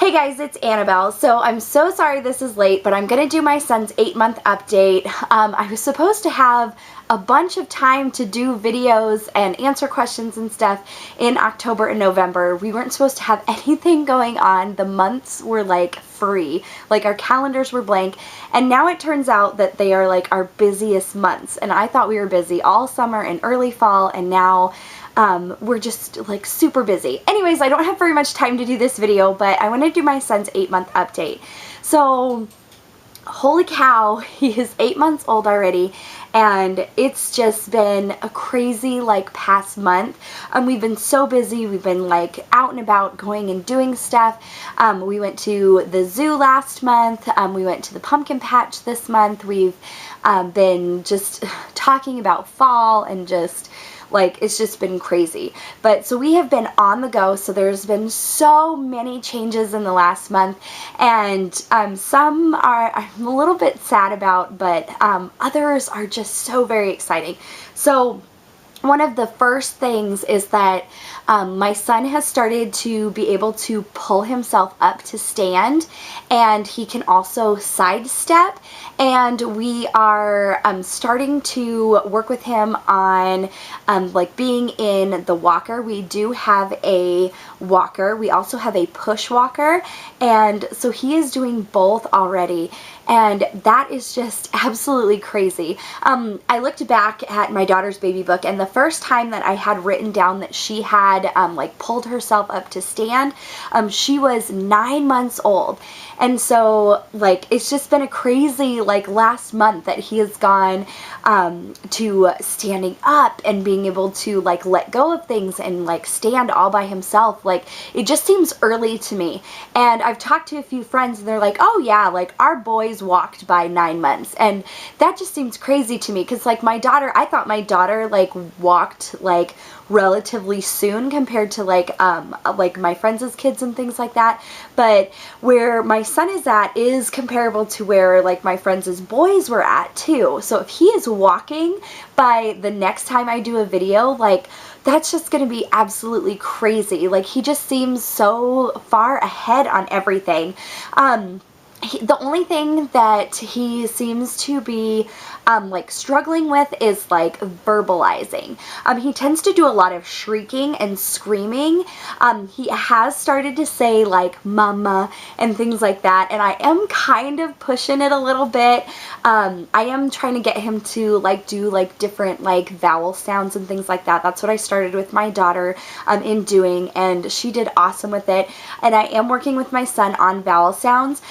Hey guys, it's Annabelle. So I'm so sorry this is late, but I'm going to do my son's 8-month update. I was supposed to have a bunch of time to do videos and answer questions and stuff in October and November. We weren't supposed to have anything going on. The months were like free, like our calendars were blank, and now it turns out that they are like our busiest months. And I thought we were busy all summer and early fall, and now we're just like super busy. Anyways, I don't have very much time to do this video, but I want to do my son's 8-month update. So, holy cow, he is 8 months old already, and it's just been a crazy like past month. We've been so busy. We've been like out and about going and doing stuff. We went to the zoo last month. We went to the pumpkin patch this month. We've been just talking about fall and just like, it's just been crazy. But so we have been on the go, so there's been so many changes in the last month, and some I'm a little bit sad about, but others are just so very exciting. So one of the first things is that my son has started to be able to pull himself up to stand, and he can also sidestep, and we are starting to work with him on like being in the walker. We do have a walker. We also have a push walker, and so he is doing both already, and that is just absolutely crazy. I looked back at my daughter's baby book, and the first time that I had written down that she had like pulled herself up to stand, she was 9 months old. And so like it's just been a crazy like last month that he has gone to standing up and being able to like let go of things and like stand all by himself. Like it just seems early to me. And I've talked to a few friends and they're like, oh yeah, like our boys walked by 9 months, and that just seems crazy to me, because like my daughter, I thought my daughter like walked like relatively soon compared to like my friends' kids and things like that. But where my son is at is comparable to where like my friends' boys were at too. So if he is walking by the next time I do a video, like that's just going to be absolutely crazy. Like he just seems so far ahead on everything. The only thing that he seems to be like struggling with is like verbalizing. He tends to do a lot of shrieking and screaming. He has started to say like mama and things like that, and I am kind of pushing it a little bit. I am trying to get him to like do like different like vowel sounds and things like that. That's what I started with my daughter in doing, and she did awesome with it. And I am working with my son on vowel sounds,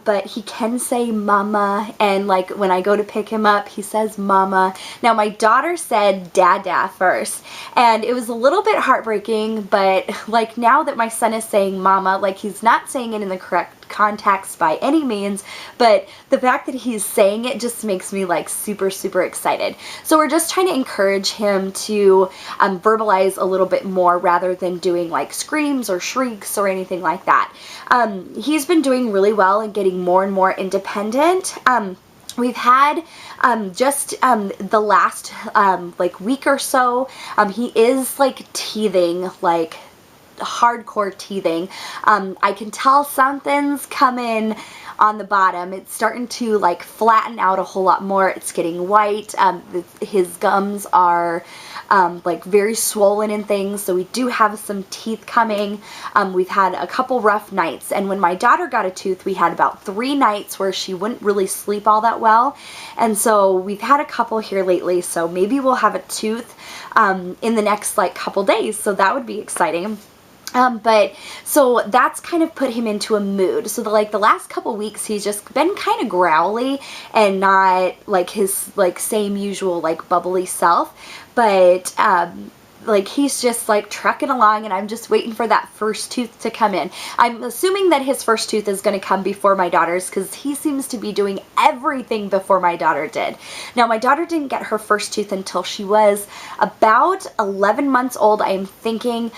but he can say mama, and like when I go to pick him up, he says mama. Now my daughter said dada first, and it was a little bit heartbreaking, but like now that my son is saying mama, like he's not saying it in the correct context by any means, but the fact that he's saying it just makes me like super excited. So we're just trying to encourage him to verbalize a little bit more rather than doing like screams or shrieks or anything like that. He's been doing really well and getting more and more independent. We've had just the last like week or so, he is like teething, like hardcore teething. I can tell something's coming on the bottom. It's starting to like flatten out a whole lot more. It's getting white. His gums are like very swollen and things, so we do have some teeth coming. We've had a couple rough nights, and when my daughter got a tooth, we had about 3 nights where she wouldn't really sleep all that well, and so we've had a couple here lately, so maybe we'll have a tooth in the next like couple days, so that would be exciting. But so that's kind of put him into a mood. So the last couple weeks he's just been kind of growly and not like his like same usual like bubbly self, but like he's just like trucking along, and I'm just waiting for that first tooth to come in. I'm assuming that his first tooth is going to come before my daughter's, because he seems to be doing everything before my daughter did. Now my daughter didn't get her first tooth until she was about 11 months old. I am thinking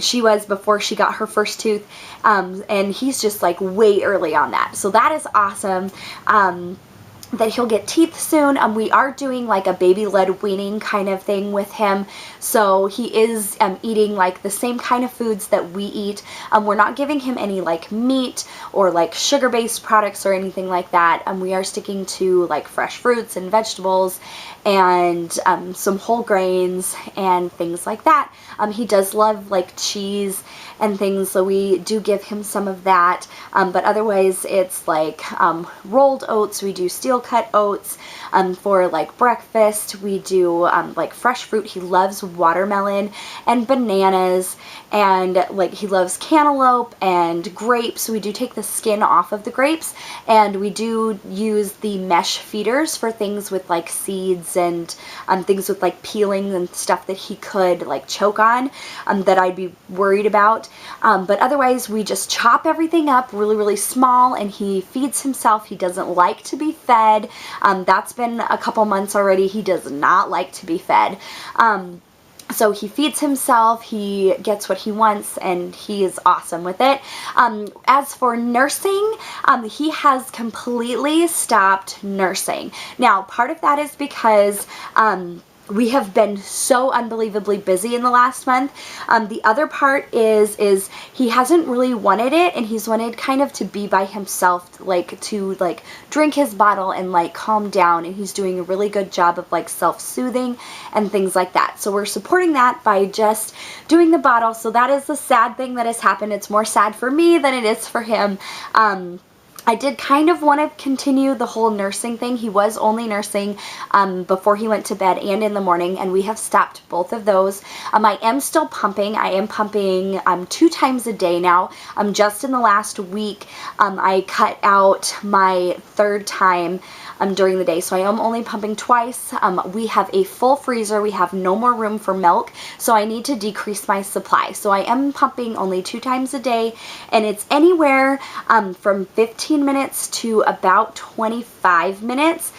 she was before she got her first tooth, and he's just like way early on that. So that is awesome. that he'll get teeth soon. We are doing like a baby-led weaning kind of thing with him, so he is eating like the same kind of foods that we eat. We're not giving him any like meat or like sugar-based products or anything like that. We are sticking to like fresh fruits and vegetables and some whole grains and things like that. He does love like cheese and things, so we do give him some of that, but otherwise it's like rolled oats. We do steel cut oats for like breakfast. We do like fresh fruit. He loves watermelon and bananas, and like he loves cantaloupe and grapes. We do take the skin off of the grapes, and we do use the mesh feeders for things with like seeds and things with like peeling and stuff that he could like choke on, that I'd be worried about. But otherwise we just chop everything up really, really small, and he feeds himself. He doesn't like to be fed. That's been a couple months already. He does not like to be fed. So he feeds himself, he gets what he wants, and he is awesome with it. As for nursing, he has completely stopped nursing. Now, part of that is because we have been so unbelievably busy in the last month. The other part is he hasn't really wanted it, and he's wanted kind of to be by himself, like to like drink his bottle and like calm down, and he's doing a really good job of like self-soothing and things like that. So we're supporting that by just doing the bottle. So that is the sad thing that has happened. It's more sad for me than it is for him. I did kind of want to continue the whole nursing thing. He was only nursing before he went to bed and in the morning, and we have stopped both of those. I am still pumping. I am pumping 2 times a day now. Just in the last week, I cut out my 3rd time during the day, so I am only pumping twice. We have a full freezer. We have no more room for milk, so I need to decrease my supply. So I am pumping only 2 times a day, and it's anywhere from 15 minutes to about 25 minutes,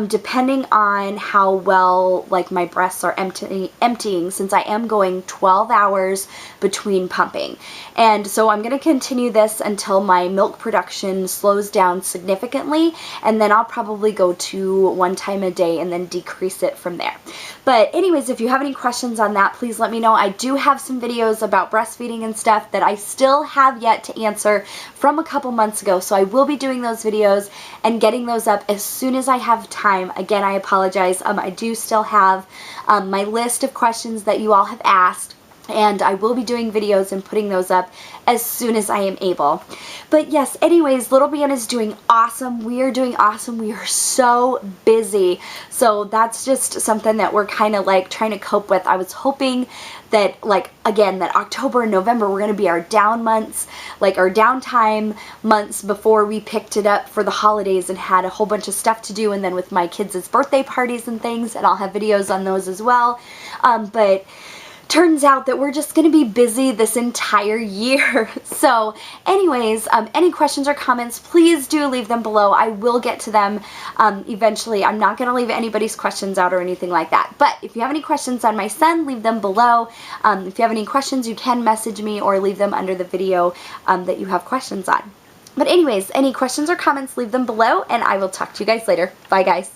depending on how well like my breasts are emptying, since I am going 12 hours between pumping. And so I'm going to continue this until my milk production slows down significantly, and then I'll probably go to 1 time a day and then decrease it from there. But anyways, if you have any questions on that, please let me know. I do have some videos about breastfeeding and stuff that I still have yet to answer from a couple months ago, so I will be doing those videos and getting those up as soon as I have time. Again, I apologize. I do still have my list of questions that you all have asked, and I will be doing videos and putting those up as soon as I am able. But yes, anyways, little man is doing awesome. We are doing awesome. We are so busy. So that's just something that we're kind of like trying to cope with. I was hoping that, like, again, that October and November were going to be our down months, like our downtime months before we picked it up for the holidays and had a whole bunch of stuff to do, and then with my kids' birthday parties and things, and I'll have videos on those as well. But turns out that we're just going to be busy this entire year. So anyways, any questions or comments, please do leave them below. I will get to them eventually. I'm not going to leave anybody's questions out or anything like that. But if you have any questions on my son, leave them below. If you have any questions, you can message me or leave them under the video that you have questions on. But anyways, any questions or comments, leave them below, and I will talk to you guys later. Bye, guys.